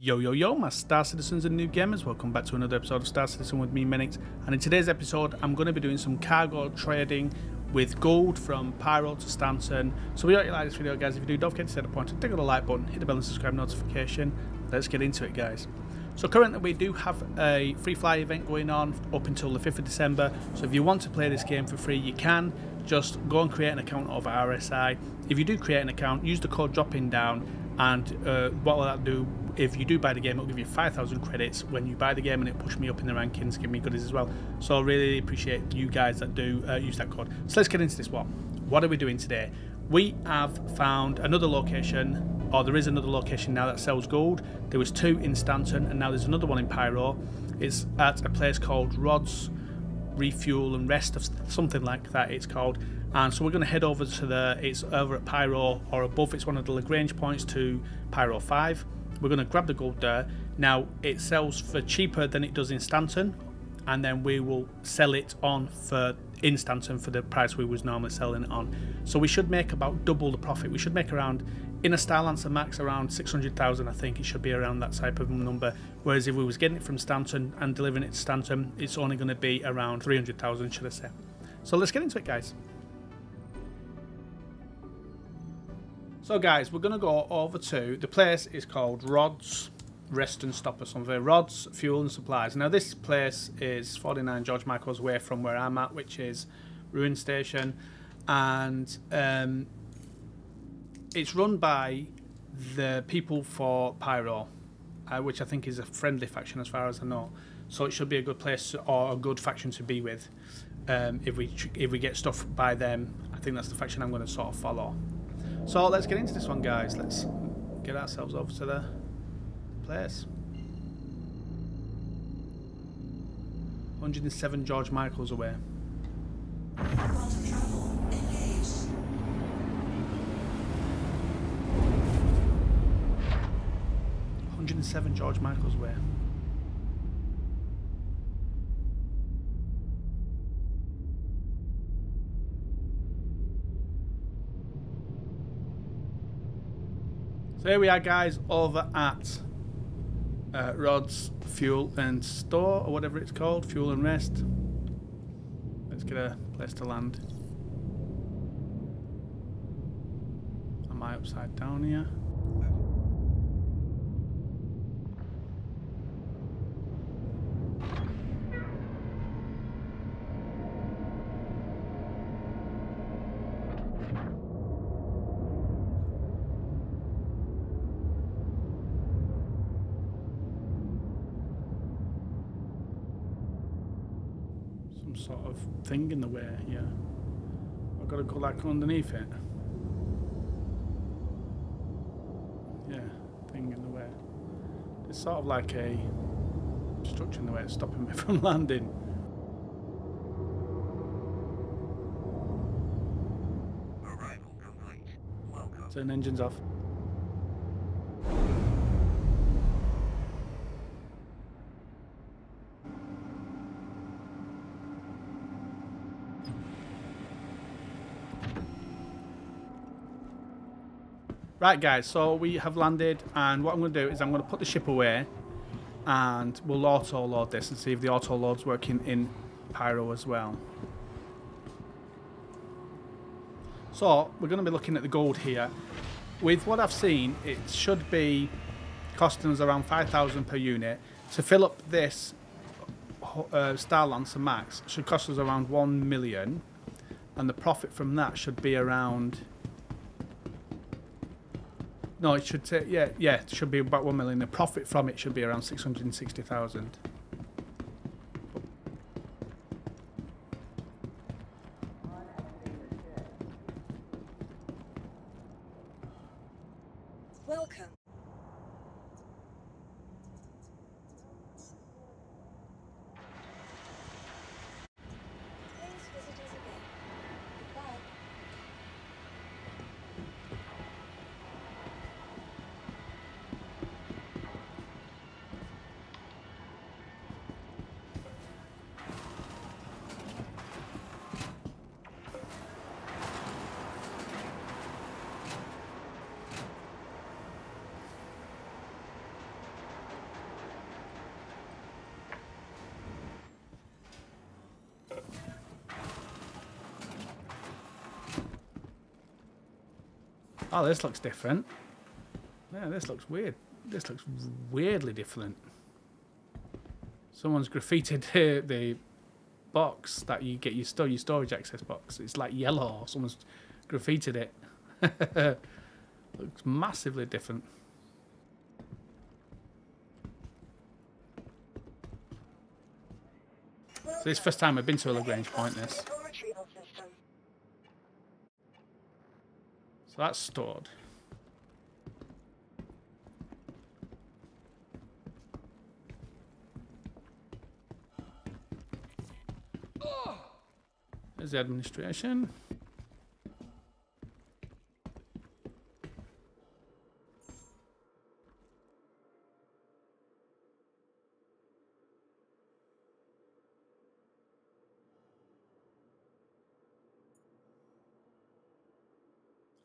Yo yo yo, my Star Citizens and Noob Gamers, welcome back to another episode of Star Citizen with me, Menix. And in today's episode, I'm going to be doing some cargo trading with gold from Pyro to Stanton. So we hope you like this video, guys. If you do, don't forget to set a pointer, click on the like button, hit the bell and subscribe notification. Let's get into it, guys. So currently we do have a free fly event going on up until the 5th of December. So if you want to play this game for free, you can. Just go and create an account over RSI. If you do create an account, use the code dropping down, and what will that do? If you do buy the game, it'll give you 5,000 credits when you buy the game, and it'll push me up in the rankings, give me goodies as well. So I really appreciate you guys that do use that code. So let's get into this one. What are we doing today? We have found another location, or there is another location now that sells gold. There was two in Stanton, and now there's another one in Pyro. It's at a place called Rods, Refuel and Rest, of something like that it's called. And so we're going to head over to it's over at Pyro or above. It's one of the Lagrange points to Pyro 5. We're going to grab the gold there. Now it sells for cheaper than it does in Stanton, and then we will sell it on for in Stanton for the price we was normally selling it on. So we should make about double the profit. We should make around, in a Starlancer max, around 600,000. I think it should be around that type of number. Whereas if we was getting it from Stanton and delivering it to Stanton, it's only going to be around 300,000, should I say. So let's get into it, guys. So guys, we're going to go over to, the place is called Rods, Rest and Stop or something. Rods, Fuel and Supplies. Now this place is 49 George Michael's away from where I'm at, which is Ruin Station. And it's run by the people for Pyro, which I think is a friendly faction as far as I know. So it should be a good place or a good faction to be with. If we get stuff by them, I think that's the faction I'm going to sort of follow. So let's get into this one, guys. Let's get ourselves over to the place. 107 George Michael's away. 107 George Michael's away. So here we are, guys, over at Rods, Fuel and Store, or whatever it's called, Fuel and Rest. Let's get a place to land. Am I upside down here? Sort of thing in the way, yeah. I've got to go like underneath it. Yeah, thing in the way. It's sort of like a structure in the way, it's stopping me from landing. Arrival complete. Welcome. Turn engines off. Right, guys, so we have landed, and what I'm going to do is I'm going to put the ship away, and we'll auto-load this and see if the auto-load's working in Pyro as well. So, we're going to be looking at the gold here. With what I've seen, it should be costing us around 5,000 per unit. To fill up this Starlancer Max should cost us around 1 million, and the profit from that should be around... No, it should say, yeah, it should be about 1 million. The profit from it should be around 660,000. Welcome. Please visit us again. Goodbye. Oh, this looks different. Yeah, this looks weird. This looks weirdly different. Someone's graffitied the box that you get your storage access box. It's like yellow. Someone's graffitied it. Looks massively different. So this is the first time I've been to a Lagrange point. This. So that's stored. There's the administration.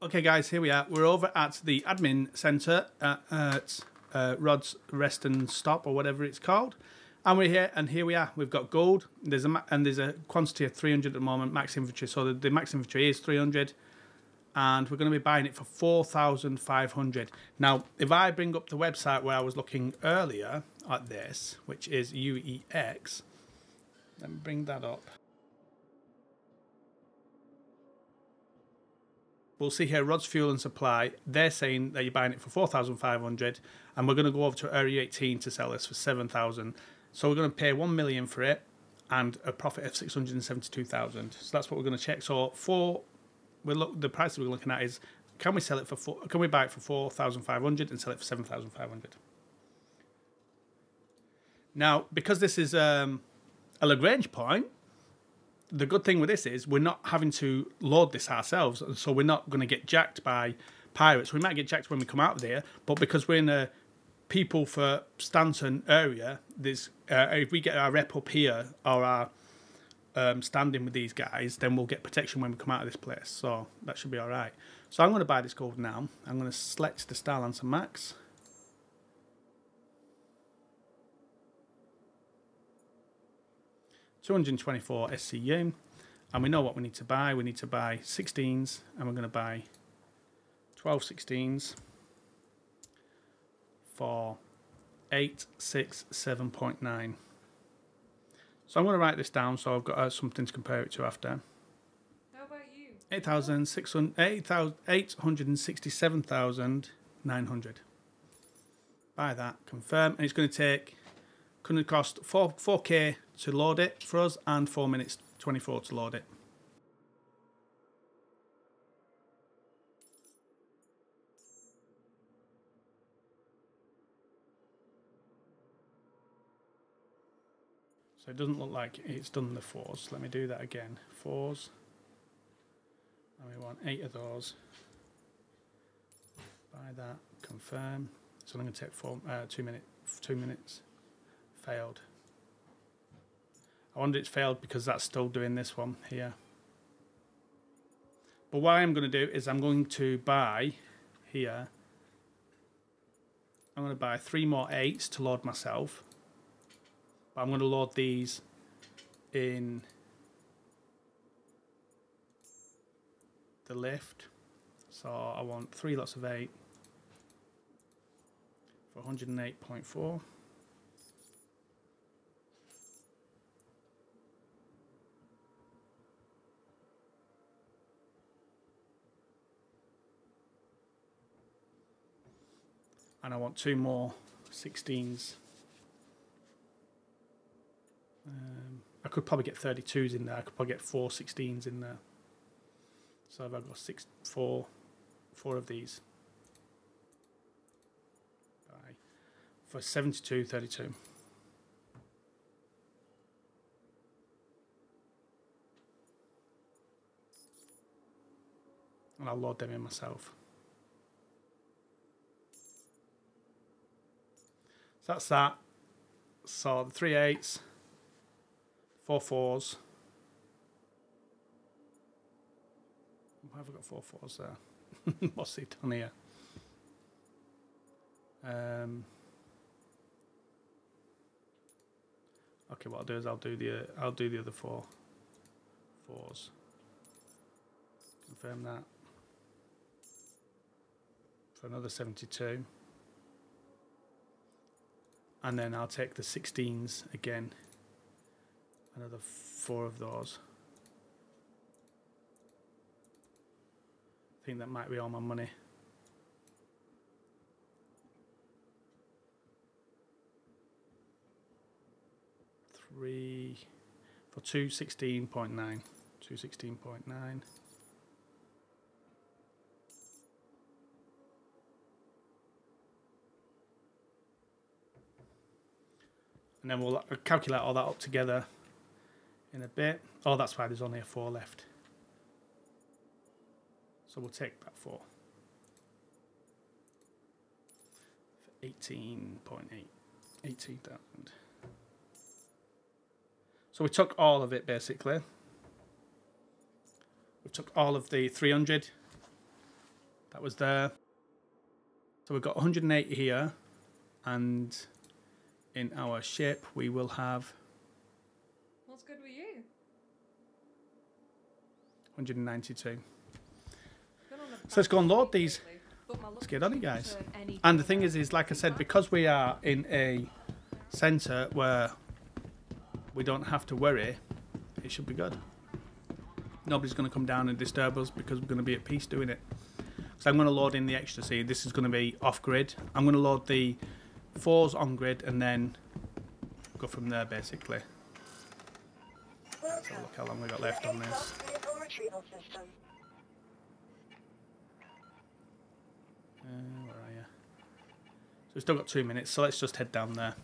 Okay guys, here we are. We're over at the admin center at Rod's Rest and Stop, or whatever it's called. And we're here, and here we are. We've got gold. There's a quantity of 300 at the moment, max inventory. So the max inventory is 300, and we're going to be buying it for 4,500. Now, if I bring up the website where I was looking earlier at this, which is UEX, let me bring that up. We'll see here, Rod's Fuel and Supply. They're saying that you're buying it for 4,500, and we're going to go over to Area 18 to sell this for 7,000. So we're going to pay 1 million for it and a profit of 672,000. So that's what we're going to check. So the price that we're looking at is, can we sell it for can we buy it for 4,500 and sell it for 7,500? Now, because this is a Lagrange point, the good thing with this is we're not having to load this ourselves, so we're not going to get jacked by pirates. We might get jacked when we come out of there, but because we're in a people for Stanton area, there's if we get our rep up here or our standing with these guys, then we'll get protection when we come out of this place. So that should be all right. So I'm going to buy this gold now. I'm going to select the Starlancer Max. $224 SCU, and we know what we need to buy. We need to buy 16s, and we're going to buy 12 16s for 867.9. So I'm going to write this down so I've got something to compare it to after. How about you? 867,900. Buy that, confirm, and it's going to cost 4K to load it for us and 4 minutes 24 to load it. So it doesn't look like it's done the 4s. Let me do that again. 4s. And we want 8 of those. Buy that, confirm. So I'm going to take 2 minutes. Failed. I wonder it's failed because that's still doing this one here. But what I'm going to do is I'm going to buy here. I'm going to buy 3 more 8s to load myself. But I'm going to load these in the lift. So I want 3 lots of 8 for 108.4. And I want 2 more 16s. I could probably get 32s in there. I could probably get 4 16s in there. So I've got 4 of these. Buy for 72.32. And I'll load them in myself. So that's that. So the 3 8s, 4 4s. Why have I got 4 4s there? What's it done here? Okay, what I'll do is I'll do the other 4 4s. Confirm that. for another 72. And then I'll take the 16s again. Another 4 of those. I think that might be all my money. Three for 216.9. 216.9. And then we'll calculate all that up together in a bit. Oh, that's why there's only a 4 left. So we'll take that 4. For 18.8. 18,000. So we took all of it basically. We took all of the 300 that was there. So we've got 180 here, and in our ship we will have. What's good with you? 192. Been on a So let's go and load these. lately, but my Let's luck get on it, doesn't guys. turn any And the thing better. is like I said, because we are in a centre where we don't have to worry, it should be good. Nobody's going to come down and disturb us because we're going to be at peace doing it. So I'm going to load in the extra seed. This is going to be off grid. I'm going to load the 4s on grid and then go from there basically. Let's have a look how long we got left on this. Vehicle retrieval system. Where are you? So we've still got 2 minutes, so let's just head down there.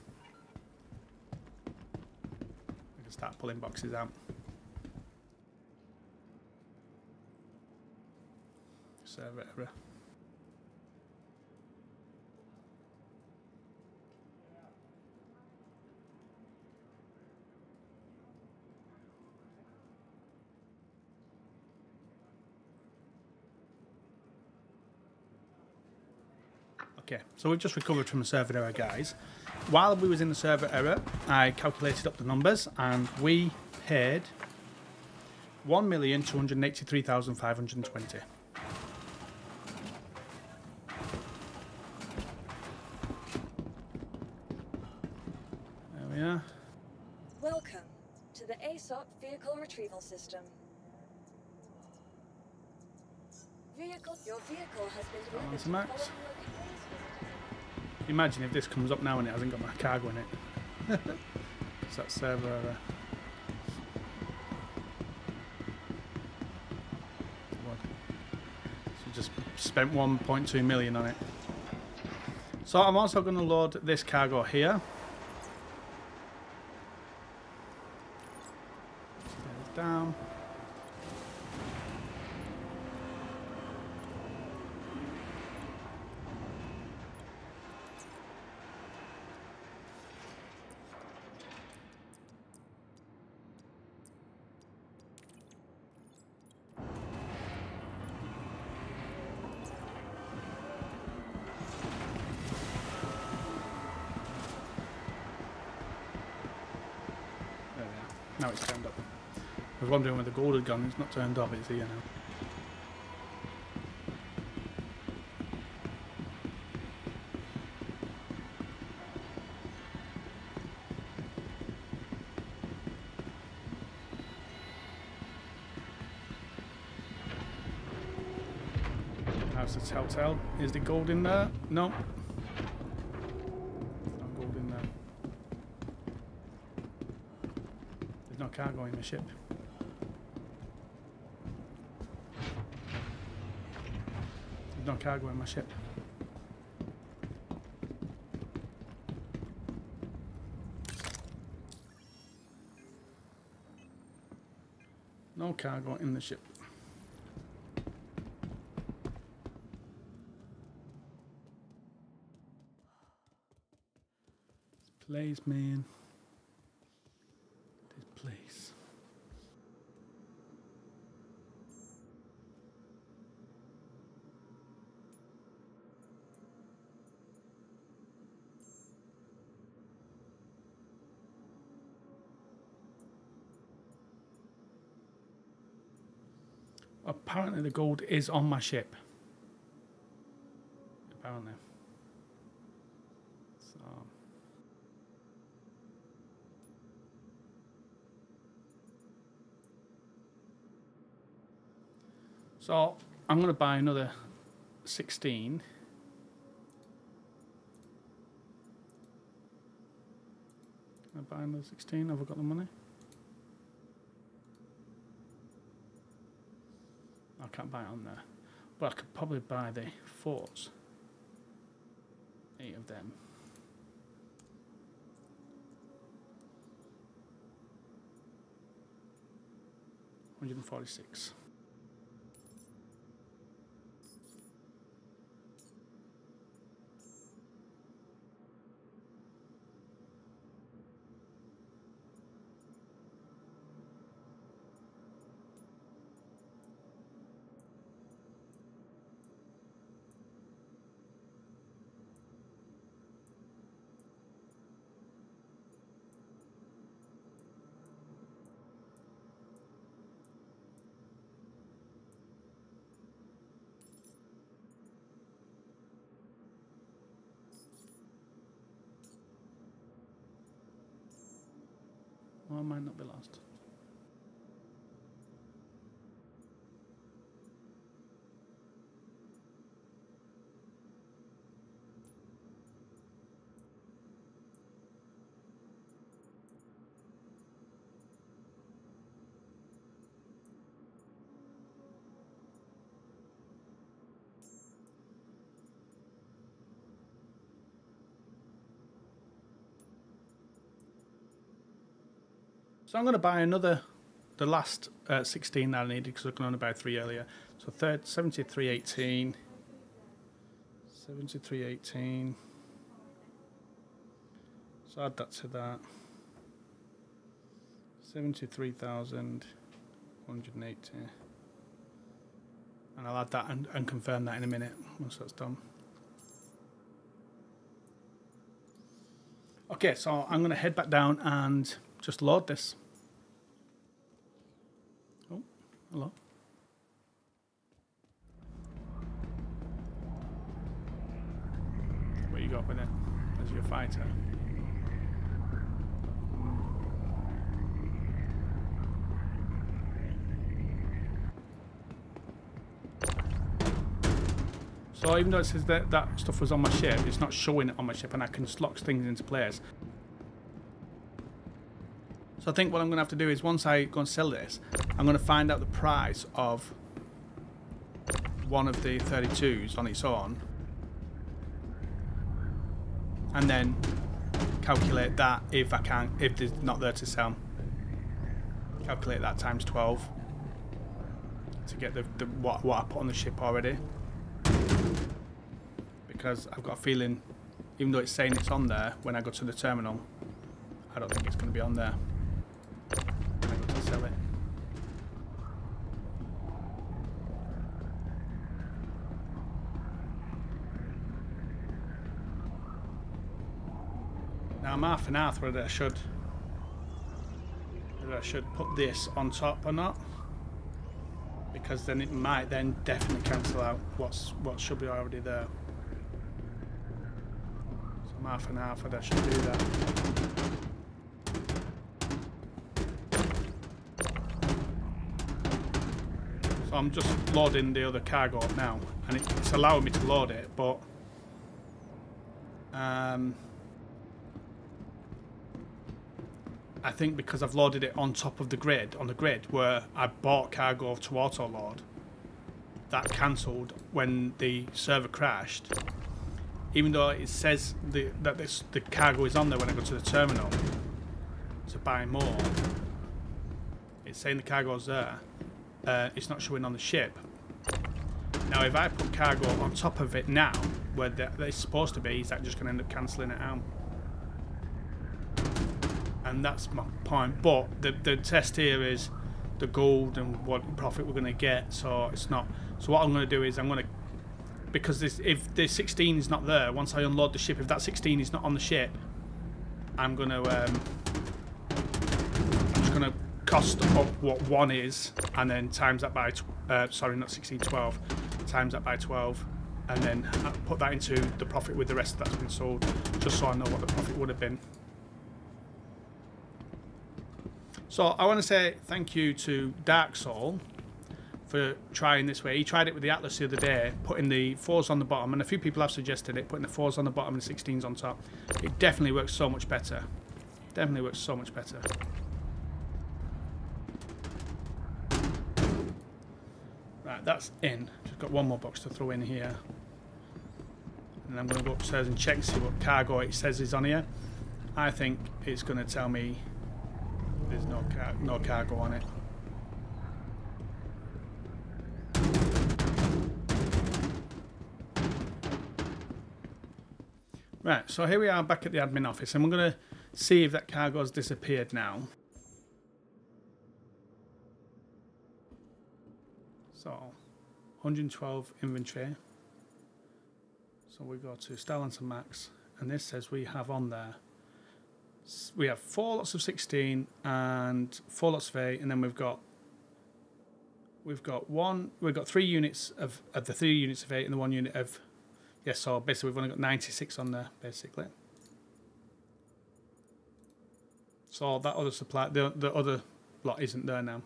We can start pulling boxes out. Server error. Okay, so we've just recovered from a server error, guys. While we was in the server error, I calculated up the numbers and we paid 1,283,520. There we are. Welcome to the ASOP vehicle retrieval system. Your vehicle has been That delivered one's to the Max. following locations. Imagine if this comes up now and it hasn't got my cargo in it. It's that server error. What? So just spent 1.2 million on it. So I'm also going to load this cargo here. Get it down. There we are. Now it's turned up. I was wondering where the gold had gone. It's not turned up, it's here now. How's the telltale? Is the gold in there? No. There's no gold in there. There's no cargo in the ship. There's no cargo in my ship. No cargo in the ship. This place, man. This place. Apparently the gold is on my ship. So I'm going to buy another 16. Can I buy another 16? Have I got the money? I can't buy it on there. But I could probably buy the forts. 8 of them. $146. Well, I might not be lost. So I'm going to buy another, the last 16 that I needed because I could only buy 3 earlier. So 73.18, 73.18. So add that to that. 73,180. And I'll add that and confirm that in a minute once that's done. Okay, so I'm going to head back down and just load this. Oh, hello. What you got with it as your fighter? So even though it says that that stuff was on my ship, it's not showing it on my ship, and I can lock things into place. So I think what I'm going to have to do is once I go and sell this, I'm going to find out the price of one of the 32s on its own, and then calculate that if I can, if there's not there to sell. Calculate that times 12 to get the what I put on the ship already. Because I've got a feeling, even though it's saying it's on there, when I go to the terminal, I don't think it's going to be on there. I go to sell it. Now I'm half an hour whether I should put this on top or not, because then it might then definitely cancel out what should be already there. Half and half, I should do that. So I'm just loading the other cargo up now, and it's allowing me to load it, but I think because I've loaded it on top of the grid, on the grid where I bought cargo to auto load, that cancelled when the server crashed. Even though it says that the cargo is on there when I go to the terminal to buy more, it's saying the cargo's there. It's not showing on the ship. Now, if I put cargo on top of it now, where they're supposed to be, is that just going to end up cancelling it out? And that's my point. But the test here is the gold and what profit we're going to get. So it's not. So what I'm going to do is I'm going to. Because if the 16 is not there, once I unload the ship, if that 16 is not on the ship, I'm going to cost up what 1 is, and then times that by sorry, not 16, 12, times that by 12, and then put that into the profit with the rest that's been sold, just so I know what the profit would have been. So I want to say thank you to Dark Soul for for trying this way. He tried it with the Atlas the other day, putting the 4s on the bottom, and a few people have suggested it, putting the 4s on the bottom and the 16s on top. It definitely works so much better. Definitely works so much better. Right, that's in. Just got one more box to throw in here. And I'm going to go upstairs and check and see what cargo it says is on here. I think it's going to tell me there's no cargo on it. Right, so here we are back at the admin office, and we're going to see if that cargo's disappeared now. So, 112 inventory. So we go to Starlancer Max, and this says we have on there, we have 4 lots of 16 and 4 lots of 8, and then we've got 3 units of the 3 units of 8 and the 1 unit of, yes, so basically we've only got 96 on there, basically. So that other supply, the other lot isn't there now.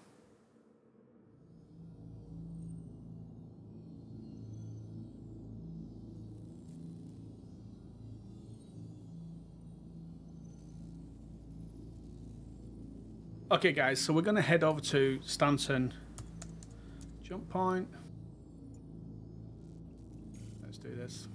Okay guys, so we're going to head over to Stanton jump point. Let's do this.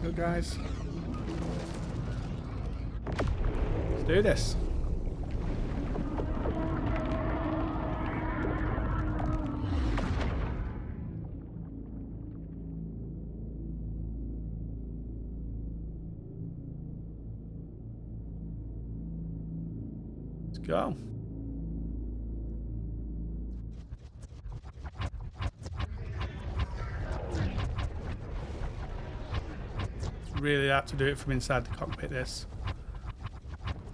Go guys. Let's do this. Let's go. Really have to do it from inside the cockpit, this.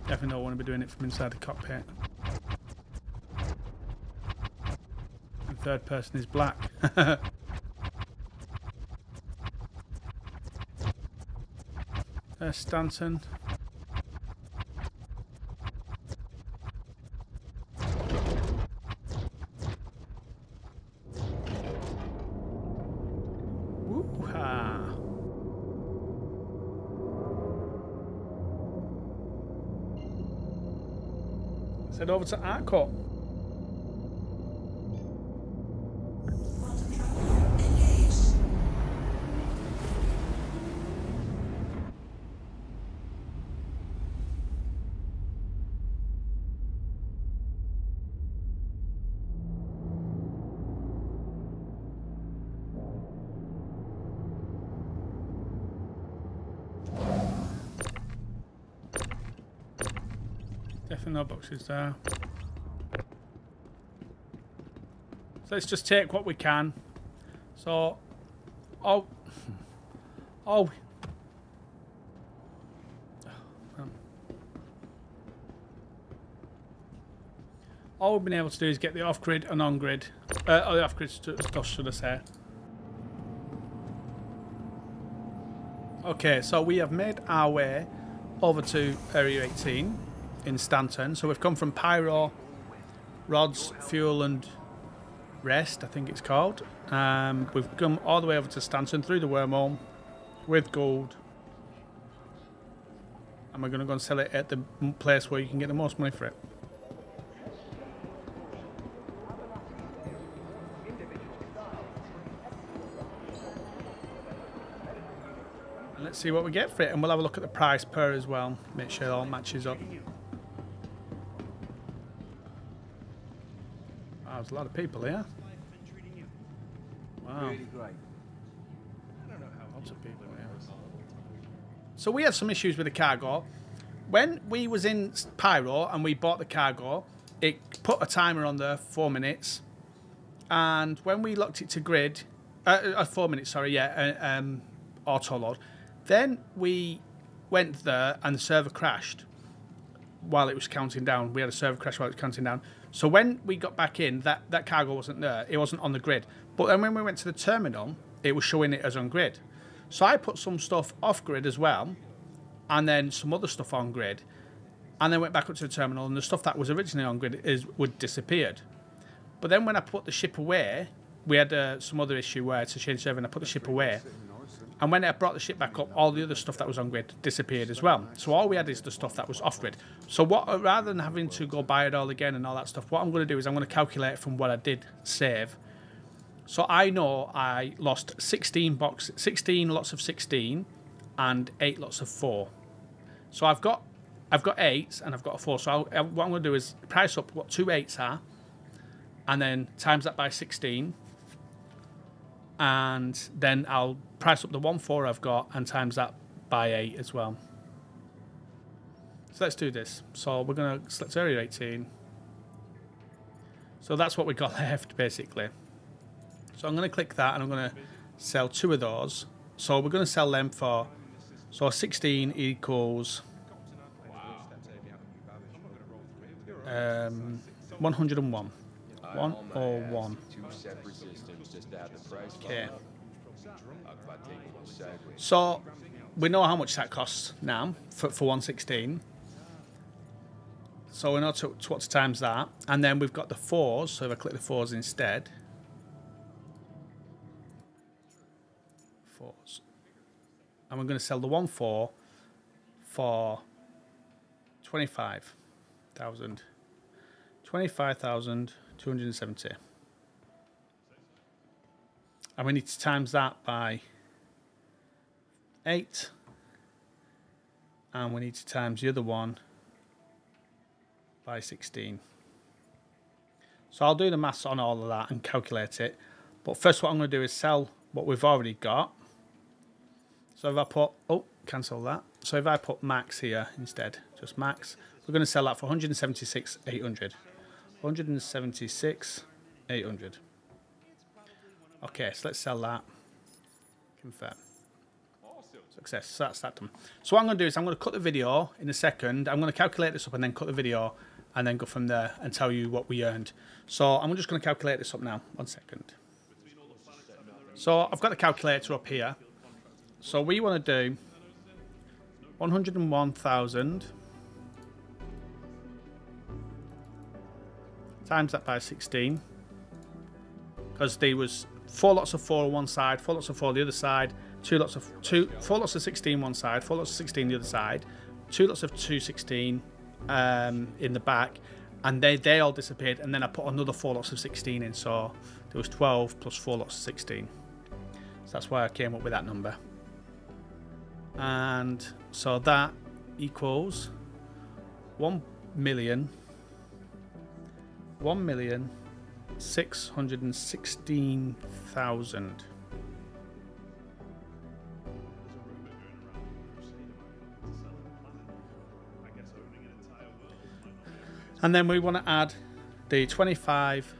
Definitely don't want to be doing it from inside the cockpit. And third person is black. There's Stanton. Woo-ha. Head over to Arcot. Definitely no boxes there. So let's just take what we can. So, all we've been able to do is get the off-grid and on-grid, or the off-grid stuff, should I say. Okay, so we have made our way over to Area 18 in Stanton. So we've come from Pyro, Rods, Fuel and Rest, I think it's called. We've come all the way over to Stanton through the wormhole with gold. And we're going to go and sell it at the place where you can get the most money for it. let's see what we get for it, and we'll have a look at the price per as well. Make sure it all matches up. Wow, there's a lot of people here. Wow. Really great. Lots of people here. So we had some issues with the cargo. When we was in Pyro and we bought the cargo, it put a timer on there, 4 minutes. And when we locked it to grid, 4 minutes, sorry, yeah, auto load. Then we went there and the server crashed while it was counting down. We had a server crash while it was counting down. So when we got back in, that cargo wasn't there. It wasn't on the grid. But then when we went to the terminal, it was showing it as on grid. So I put some stuff off grid as well, and then some other stuff on grid, and then went back up to the terminal, and the stuff that was originally on grid would disappeared. But then when I put the ship away, we had some other issue where it's a change server, and I put the ship away. And when I brought the ship back up, all the other stuff that was on grid disappeared as well. So all we had is the stuff that was off grid. So rather than having to go buy it all again and all that stuff, what I'm going to do is I'm going to calculate from what I did save. So I know I lost 16 lots of 16 and 8 lots of 4. So I've got 8s and I've got a 4. So what I'm going to do is price up what 2 8s are, and then times that by 16, and then I'll price up the 1 4 I've got and times that by 8 as well. So let's do this. So we're going to select area 18. So that's what we got left basically. So I'm going to click that and I'm going to sell 2 of those. So we're going to sell them for, so 16 equals 101. 101. Okay. So we know how much that costs now for 116. So we know what to times that. And then we've got the 4s. So if I click the 4s instead. 4s. And we're going to sell the 1 4 for 25,000. 25,270. And we need to times that by 8. And we need to times the other one by 16. So I'll do the maths on all of that and calculate it. But first what I'm going to do is sell what we've already got. So if I put, cancel that. So if I put max here instead, just max, we're going to sell that for 176,800. 176,800. Okay, so let's sell that. Confirm. Success. So that's that done. So what I'm going to do is I'm going to cut the video in a second. I'm going to calculate this up and then cut the video and then go from there and tell you what we earned. So I'm just going to calculate this up now. 1 second. So I've got the calculator up here. So we want to do 101,000 times that by 16, because there was 4 lots of 4 on one side, 4 lots of 4 on the other side, 4 lots of 16 one side, 4 lots of 16 the other side, 2 lots of 216 in the back, and they all disappeared, and then I put another 4 lots of 16 in, so there was 12 plus 4 lots of 16. So that's why I came up with that number. And so that equals 1,616,000. And then we want to add the 25,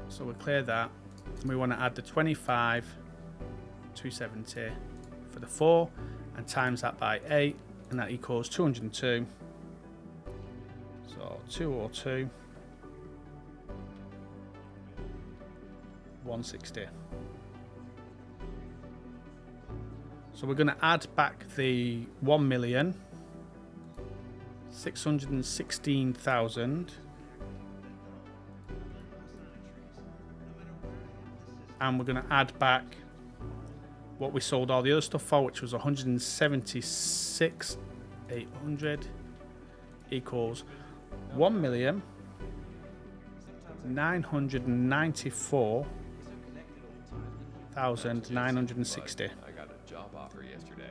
so we'll clear that, and we want to add the 25,270 for the 4 and times that by 8, and that equals 202. So 202, 160. So we're going to add back the 1,616,000, and we're going to add back what we sold all the other stuff for, which was 176,800, equals 1,994,960. offer yesterday.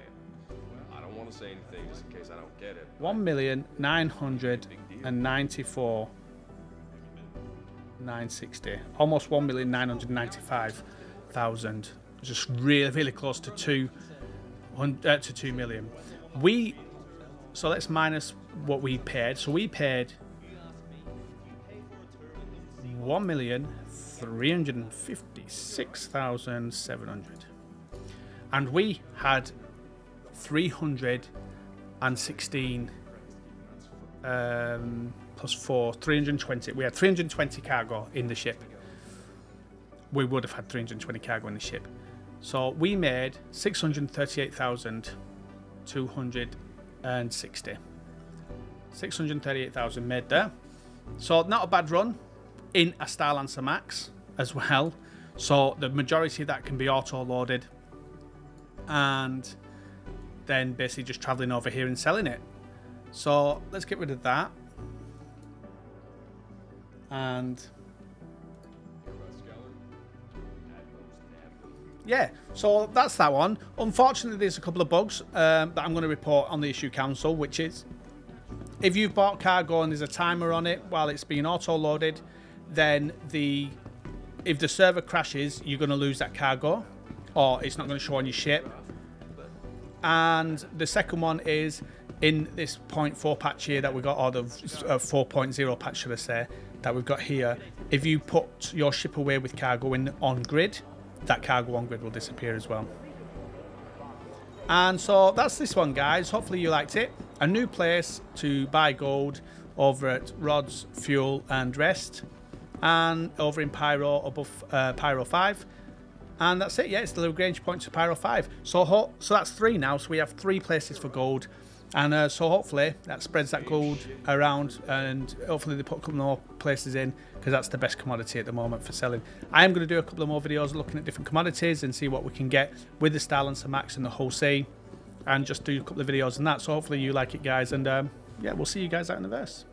I don't want to say anything just in case I don't get it. 1,994,960, almost 1,995,000, just really close to 2 million. So let's minus what we paid. So we paid 1,356,700, and we had 316 plus 4, 320. We had 320 cargo in the ship. We would have had 320 cargo in the ship. So we made 638,260. 638,000 made there. So not a bad run in a Starlancer Max as well. So the majority of that can be auto-loaded. And then basically just traveling over here and selling it. So let's get rid of that. And yeah, so that's that one. Unfortunately, there's a couple of bugs that I'm going to report on the issue council, which is if you've bought cargo and there's a timer on it while it's being auto-loaded, then if the server crashes, you're going to lose that cargo, or it's not going to show on your ship. And the second one is in this 0.4 patch here that we got, or the 4.0 patch, should I say, that we've got here. If you put your ship away with cargo in on grid, that cargo on grid will disappear as well. And so that's this one, guys. Hopefully you liked it. A new place to buy gold over at Rods, Fuel and Rest, and over in Pyro above Pyro 5. And that's it. Yeah, it's the Lagrange point to Pyro 5. So that's 3 now. So we have 3 places for gold. And so hopefully that spreads that gold around, and hopefully they put a couple more places in, because that's the best commodity at the moment for selling. I am going to do a couple of more videos looking at different commodities and see what we can get with the Starlancer Max and the Hull C, and just do a couple of videos on that. So hopefully you like it, guys, and yeah, we'll see you guys out in the verse.